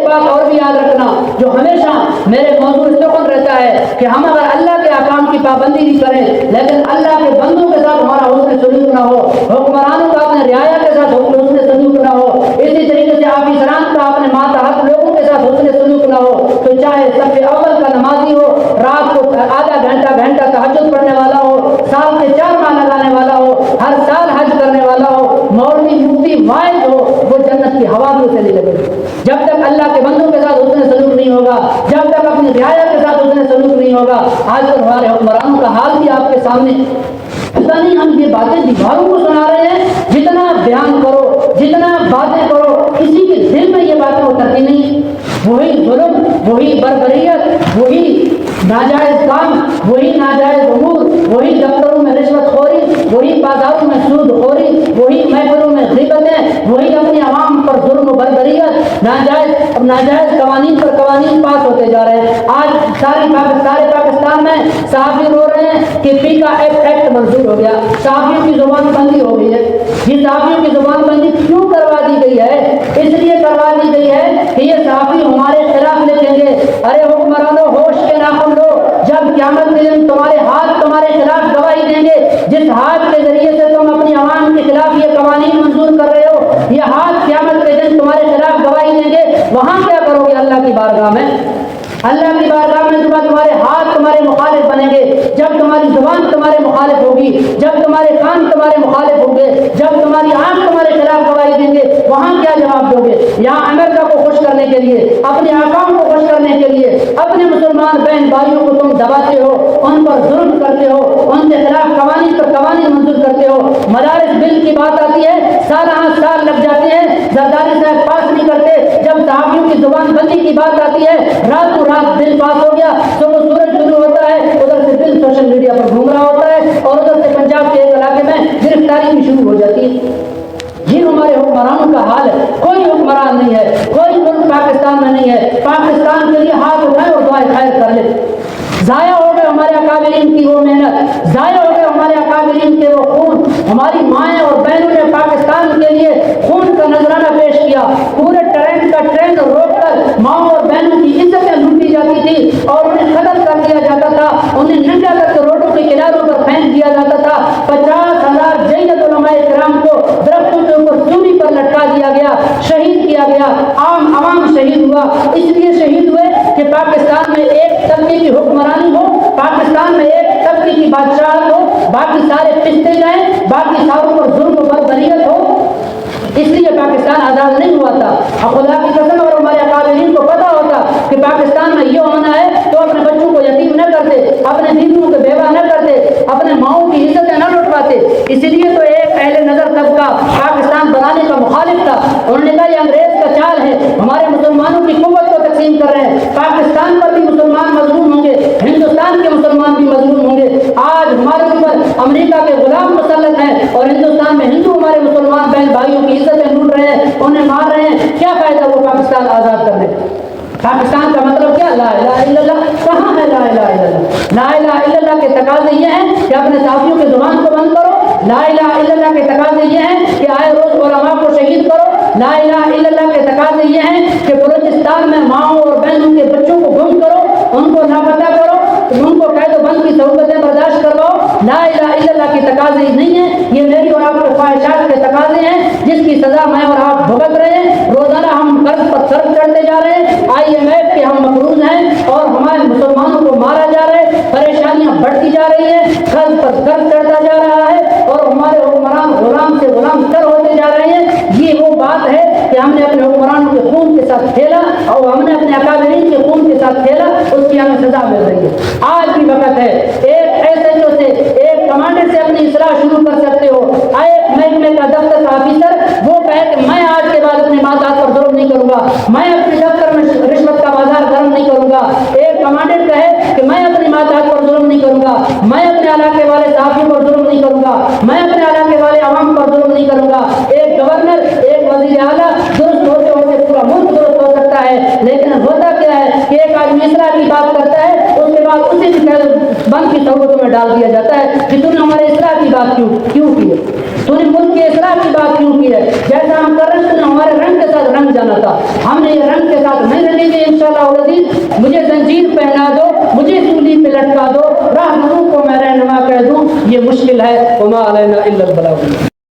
بات اور بھی یاد رکھنا جو ہمیشہ میرے موضوع سخن رہتا ہے کہ ہم اگر اللہ کے احکام کی پابندی نہیں کریں لیکن اللہ کے بندوں کے ساتھ ہمارا حسن سلوک نہ ہو، حکمرانوں کا اپنے رعایا کے ساتھ حسن سلوک نہ ہو، اسی طریقے سے آفیسران کا اپنے ماتحت لوگوں کے ساتھ حسن سلوک نہ ہو، تو چاہے صف اول کا نمازی ہو، رات کو آدھا گھنٹہ تہجد پڑھنے والا ہو، سال کے 4 ماہ لگانے والا ہو، ہر سال حج کرنے والا ہو، مولوی مفتی واعظ ہو، وہ جنت کی ہوا بھی اسے نہیں لگے گی جب تک اللہ کے بندوں کے ساتھ حسن سلوک نہیں ہوگا، جب تک اپنی رعایا کے ساتھ حسن سلوک نہیں ہوگا۔ آج کل ہمارے حکمرانوں کا حال بھی آپ کے سامنے، پتہ نہیں ہم یہ باتیں دیواروں کو سنا رہے ہیں، جتنا بیان کرو جتنا باتیں کرو کسی کے دل میں یہ باتیں اترتی نہیں۔ وہی ظلم، وہی بربریت، وہی ناجائز کام، وہی ناجائز امور، وہی دفتروں میں رشوت خوری، وہی بازاروں میں سود خوری، وہی محفلوں میں غیبتیں، وہی اپنی عوام پر ظلم و بربریت، ناجائز قوانین پر قوانین پاس ہوتے جا رہے ہیں۔ آج سارے پاکستان میں صحافی رو رہے ہیں کہ پی کا ایکٹ منظور ہو گیا، صحافیوں کی زبان بندی ہو گئی ہے۔ یہ صحافیوں کی زبان بندی کیوں کروا دی گئی ہے؟ اس لیے کروا دی گئی ہے کہ یہ صحافی ہمارے خلاف لکھیں گے۔ ارے حکمرانوں ہوش کے ناخن لو، جب قیامت کے دن تمہارے ہاتھ تمہارے خلاف گواہی دیں گے، جس ہاتھ کے ذریعے سے تم اپنی عوام کے خلاف یہ قوانین منظور کر رہے ہو، یہ ہاتھ قیامت کے دن تمہارے خلاف گواہی دیں گے، وہاں کیا کرو گے اللہ کی بارگاہ میں؟ اللہ کی بارگاہ میں تمہارے ہاتھ تمہارے مخالف بنیں گے، جب تمہاری زبان تمہارے مخالف ہوگی، جب تمہارے کان تمہارے مخالف ہوں گے، جب تمہاری آنکھ تمہارے خلاف گواہی دیں گے، وہاں کیا جواب دو گے؟ یہاں امریکہ کو خوش کرنے کے لیے، اپنے آقاؤں کو خوش کرنے کے لیے اپنے مسلمان بہن بھائیوں کو تم دباتے ہو، ان پر ظلم کرتے ہو، ان کے خلاف قوانین پر قوانین منظور کرتے ہو۔ مدارس بل کی بات آتی ہے، سال لگ جاتے ہیں، زرداری صاحب پاس نہیں کرتے۔ جب صحافیوں کی زبان بندی کی بات آتی ہے، راتوں رات بل پاس ہو گیا، صبح سورج شروع ہوتا ہے، ادھر سے بل سوشل میڈیا پر گھوم رہا ہوتا ہے، اور ادھر سے پنجاب کے ایک علاقے میں گرفتاری بھی شروع ہو جاتی ہے۔ یہ ہمارے حکمرانوں کا حال ہے۔ کوئی حکمران نہیں ہے، کوئی ملک پاکستان میں نہیں ہے پاکستان کے لیے ہاتھ اٹھائے اور دعائیں خیر کر لے۔ ضائع ہو گئے ہمارے اکابرین کی وہ محنت، ضائع ہو گئے ہمارے اکابرین کے وہ خون۔ ہماری مائیں اور بہنوں نے پاکستان کے لیے خون کا نذرانہ پیش کیا، پورے ٹرین روک کر ماؤں اور بہنوں کی عزتیں لوٹی جاتی تھی اور انہیں قتل کر دیا جاتا تھا، انہیں ننگا کر کے روڈوں کے کناروں پر پھینک دیا جاتا تھا۔ 50,000 جید علماء کرام کو درختوں کے اوپر سولی پر لٹکا دیا گیا، شہید کیا گیا، عوام شہید ہوا۔ اس لیے شہید ہوئے کہ پاکستان میں ایک طبقے کی حکمرانی ہو، پاکستان میں ایک طبقے کی بادشاہت ہو، باقی سارے پستے جائیں، باقی ساروں پر ظلم و بربریت ہو۔ اس لیے پاکستان آزاد نہیں ہوا تھا۔ خدا کی قسم اور ہمارے اکابرین کو پتا ہوتا کہ پاکستان میں یہ ہونا ہے تو اپنے بچوں کو یتیم نہ کرتے، اپنے بیویوں کو بیوہ نہ کرتے، اپنے ماؤں کی عزتیں نہ لٹواتے۔ اسی لیے تو ایک اہل نظر طبقہ پاکستان بنانے کا مخالف تھا، انہوں نے کہا یہ انگریز کا چال ہے، ہمارے مسلمانوں کی قوت کو تقسیم کر رہے ہیں، پاکستان پر بھی مسلمان مظلوم ہوں گے، ہندوستان کے مسلمان بھی مظلوم ہوں گے۔ آج ہمارے اوپر امریکہ کے غلام مسلط ہیں اور ہندوستان میں ہندو ہمارے مسلمان بہن بھائیوں کی عزتیں لوٹ رہے ہیں، انہیں مار رہے ہیں۔ کیا فائدہ وہ پاکستان آزاد کرنے؟ پاکستان کا مطلب کیا؟ لا الہ الا اللہ۔ کہاں ہے لا الہ الا اللہ؟ لا الہ الا اللہ کے تقاضے یہ ہیں کہ اپنے صحافیوں کی زبان کو بند کرو، لا الہ الا اللہ کے تقاضے یہ ہیں کہ آئے روز علماء کو شہید کرو، لا الہ الا اللہ کے تقاضے یہ ہیں کہ بلوچستان میں ماؤں اور بہنوں کے بچوں کو گم کرو، ان کو لاپتہ کرو، ان کو قید و بند کی صحبتیں برداشت کرواؤ۔ لا الہ الا اللہ کے تقاضے نہیں ہیں، یہ میری اور آپ کے خواہشات کے تقاضے ہیں جس کی سزا میں اور آپ بھگت رہے ہیں۔ روزانہ ہم قرض پر قرض چڑھتے جا رہے ہیں، IMF کے ہم مقروض ہیں اور ہمارے مسلمانوں کو مارا جا رہا ہے، پریشانیاں بڑھتی جا رہی ہیں، قرض پر قرض چڑھتا جا رہا ہے اور ہمارے حکمران غلام سے غلام تر ہوتے جا رہے ہیں۔ یہ وہ بات ہے کہ ہم نے اپنے حکمرانوں کے خون کے ساتھ کھیلا اور ہم نے اپنے اکابرین کے خون کے ساتھ کھیلا، اس کی ہمیں سزا مل رہی ہے۔ آج بھی وقت ہے، ایک SHO سے، ایک کمانڈر سے اپنی اصلاح شروع کر سکتے ہو۔ ایک محکمے کا دفتر کا آفیسر وہ کہے کہ میں آج کے بعد اپنے ماتحت پر ظلم نہیں کروں گا، میں اپنے دفتر میں رشوت کا بازار گرم نہیں کروں گا۔ ایک کمانڈر کہے کہ میں اپنی ماتحت پر ظلم نہیں کروں گا، میں اپنے علاقے والے صحافیوں پر ظلم نہیں کروں گا، میں اپنے علاقے والے عوام پر ظلم نہیں کروں گا۔ ایک گورنر، ایک وزیر اعلیٰ درست ہوتے ہوتے پورا ملک درست ہو سکتا ہے، لیکن ہوتا کیا ہے کہ ایک آدمی اصلاح کی بات کرتا ہے، اس کے بعد اسی بند کی صحبتوں میں ڈال دیا جاتا ہے کہ تم نے ہمارے اصلاح کی بات کیوں کی ہے، تم نے ملک کی اصلاح کی بات کیوں کی ہے؟ جیسا ہم کر رہے ہیں تم نے ہمارے رنگ کے ساتھ رنگ جانا تھا، ہم نے یہ رنگ کے ساتھ نہیں انشاءاللہ العزیز مجھے زنجیر پہنا دو، مجھے سولی پہ لٹکا دو، راہنموں کو میں رہنما کہہ دوں، یہ مشکل ہے۔ وما علینا الا البلاغ۔